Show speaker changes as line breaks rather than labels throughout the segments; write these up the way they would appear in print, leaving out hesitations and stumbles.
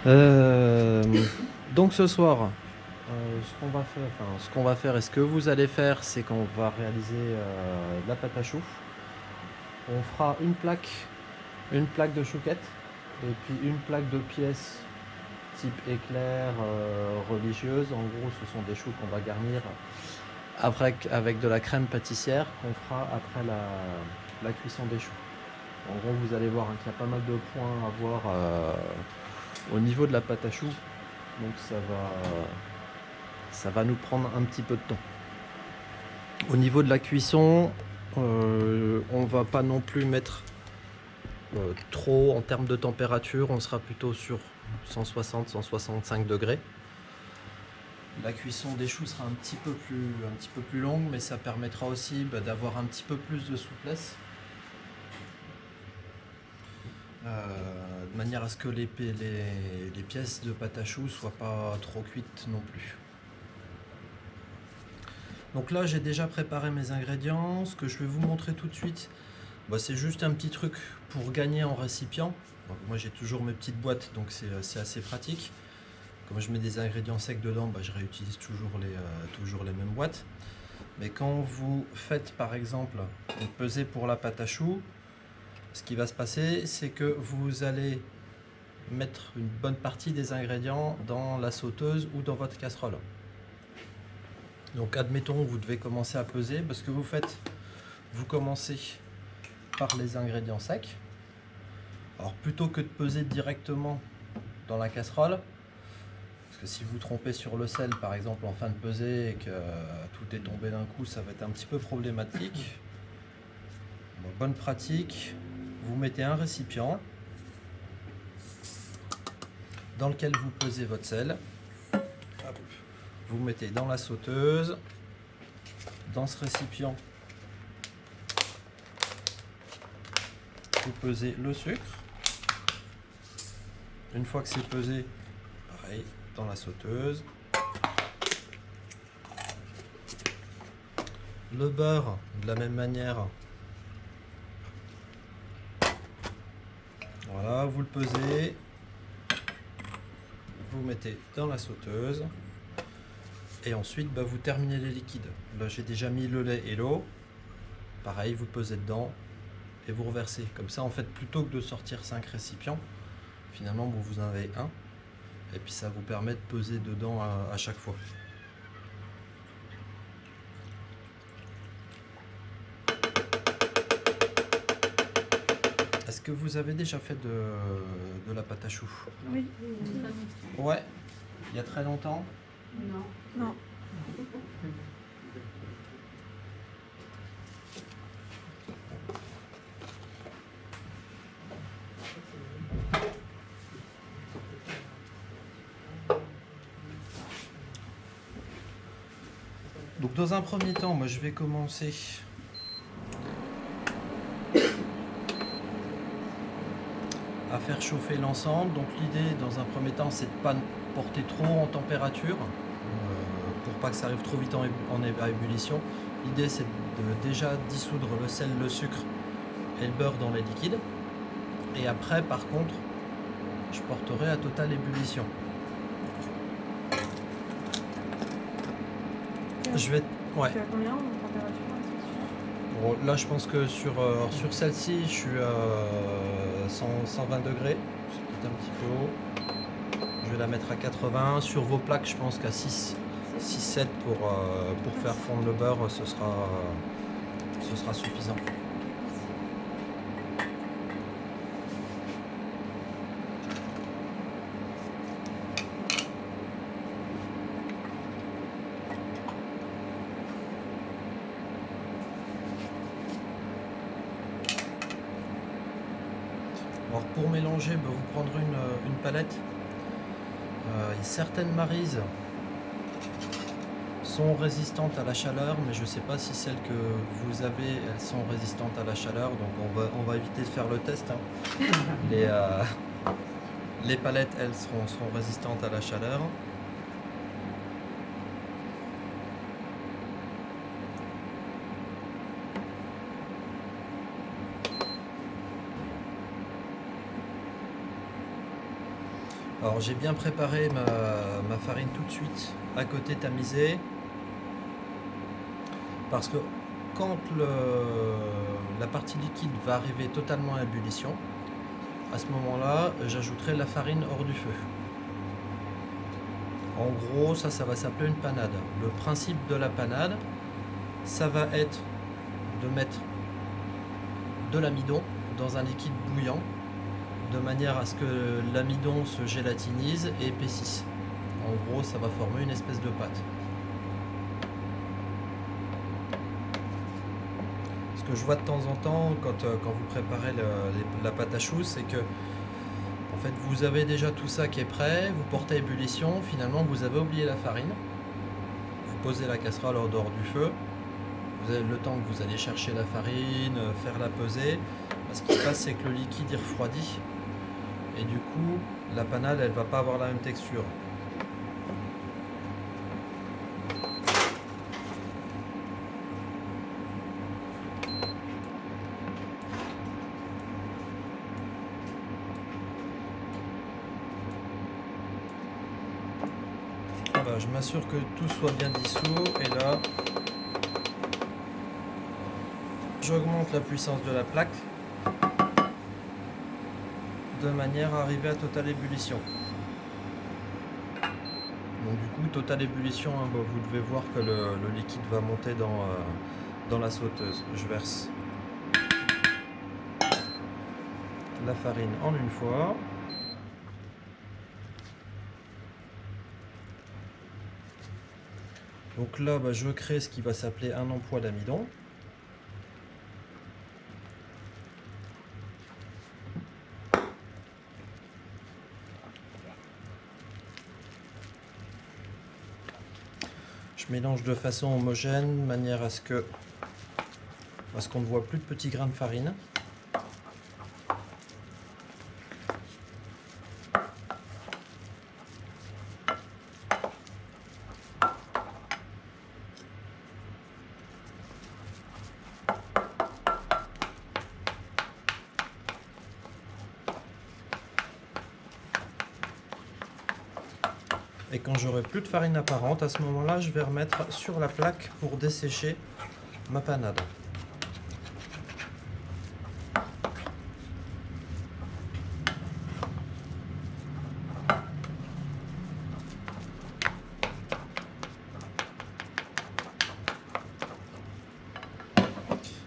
Euh, donc ce soir, ce qu'on va faire et ce que vous allez faire, c'est qu'on va réaliser de la pâte à choux. On fera une plaque de chouquette et puis une plaque de pièces type éclair religieuse. En gros, ce sont des choux qu'on va garnir avec de la crème pâtissière qu'on fera après la cuisson des choux. En gros, vous allez voir hein, qu'il y a pas mal de points à voir au niveau de la pâte à choux. Donc ça va nous prendre un petit peu de temps. Au niveau de la cuisson, on va pas non plus mettre trop en termes de température. On sera plutôt sur 160-165 degrés. La cuisson des choux sera un petit peu plus longue, mais ça permettra aussi d'avoir un petit peu plus de souplesse. De manière à ce que les pièces de pâte à choux soient pas trop cuites non plus. Donc là j'ai déjà préparé mes ingrédients. Ce que je vais vous montrer tout de suite, c'est juste un petit truc pour gagner en récipient. Donc, moi j'ai toujours mes petites boîtes, donc c'est assez pratique. Comme je mets des ingrédients secs dedans, je réutilise toujours les mêmes boîtes. Mais quand vous faites par exemple une pesée pour la pâte à choux, ce qui va se passer, c'est que vous allez mettre une bonne partie des ingrédients dans la sauteuse ou dans votre casserole. Donc admettons, vous devez commencer à peser. Ce que vous faites, vous commencez par les ingrédients secs. Alors plutôt que de peser directement dans la casserole, parce que si vous trompez sur le sel par exemple en fin de pesée et que tout est tombé d'un coup, ça va être un petit peu problématique. Bonne pratique, vous mettez un récipient dans lequel vous pesez votre sel. Hop. Vous mettez dans la sauteuse, dans ce récipient, vous pesez le sucre. Une fois que c'est pesé, pareil, dans la sauteuse. Le beurre, de la même manière. Voilà, vous le pesez. Vous mettez dans la sauteuse. Et ensuite, vous terminez les liquides. Là, j'ai déjà mis le lait et l'eau. Pareil, vous pesez dedans et vous reversez. Comme ça, en fait, plutôt que de sortir 5 récipients, finalement, vous en avez un. Et puis, ça vous permet de peser dedans à chaque fois. Est-ce que vous avez déjà fait de la pâte à choux?
Oui.
Ouais. Il y a très longtemps?
Non. Non.
Donc dans un premier temps, moi je vais commencer à faire chauffer l'ensemble. Donc l'idée dans un premier temps, c'est de ne pas porter trop en température pour pas que ça arrive trop vite à ébullition. L'idée c'est de déjà dissoudre le sel, le sucre et le beurre dans les liquides. Et après par contre, je porterai à totale ébullition. Je vais... Ouais.
Tu as combien en température?
Bon, là je pense que sur celle-ci je suis à 120 degrés, c'est peut-être un petit peu haut. Je vais la mettre à 80. Sur vos plaques je pense qu'à 6-7 pour faire fondre le beurre ce sera suffisant. Alors pour mélanger, vous prendrez une palette. Certaines marises sont résistantes à la chaleur, mais je ne sais pas si celles que vous avez, elles sont résistantes à la chaleur, donc on va éviter de faire le test. Hein. Les palettes, elles, seront résistantes à la chaleur. Alors j'ai bien préparé ma farine tout de suite à côté tamisée, parce que quand la partie liquide va arriver totalement à ébullition, à ce moment-là j'ajouterai la farine hors du feu. En gros ça va s'appeler une panade. Le principe de la panade, ça va être de mettre de l'amidon dans un liquide bouillant, de manière à ce que l'amidon se gélatinise et épaississe. En gros, ça va former une espèce de pâte. Ce que je vois de temps en temps quand vous préparez la pâte à choux, c'est que en fait, vous avez déjà tout ça qui est prêt, vous portez à ébullition, finalement vous avez oublié la farine, vous posez la casserole en dehors du feu, vous avez le temps que vous allez chercher la farine, faire la peser. Ce qui se passe, c'est que le liquide il refroidit et du coup la panade elle va pas avoir la même texture. Voilà, je m'assure que tout soit bien dissous et là j'augmente la puissance de la plaque de manière à arriver à totale ébullition. Donc du coup, totale ébullition, hein, vous devez voir que le liquide va monter dans la sauteuse. Je verse la farine en une fois. Donc là, je crée ce qui va s'appeler un emploi d'amidon. Je mélange de façon homogène, de manière à ce qu'on ne voit plus de petits grains de farine. Et quand j'aurai plus de farine apparente, à ce moment-là, je vais remettre sur la plaque pour dessécher ma panade.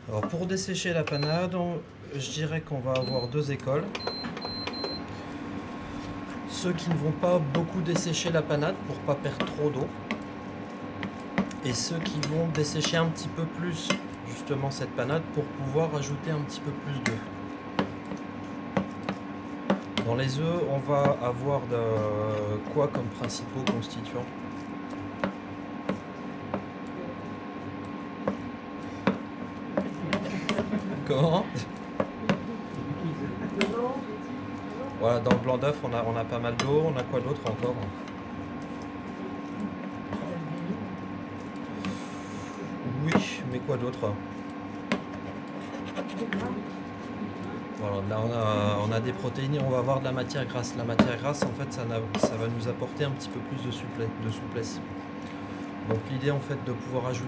Alors pour dessécher la panade, je dirais qu'on va avoir deux écoles. Ceux qui ne vont pas beaucoup dessécher la panade pour pas perdre trop d'eau, et ceux qui vont dessécher un petit peu plus justement cette panade pour pouvoir ajouter un petit peu plus d'œufs. Dans les œufs, on va avoir quoi comme principaux constituants? Comment? Voilà, dans le blanc d'œuf, on a pas mal d'eau. On a quoi d'autre encore? Oui, mais quoi d'autre? Voilà, là on a des protéines et on va avoir de la matière grasse. La matière grasse, en fait, ça va nous apporter un petit peu plus de souplesse. Donc l'idée, en fait, de pouvoir ajouter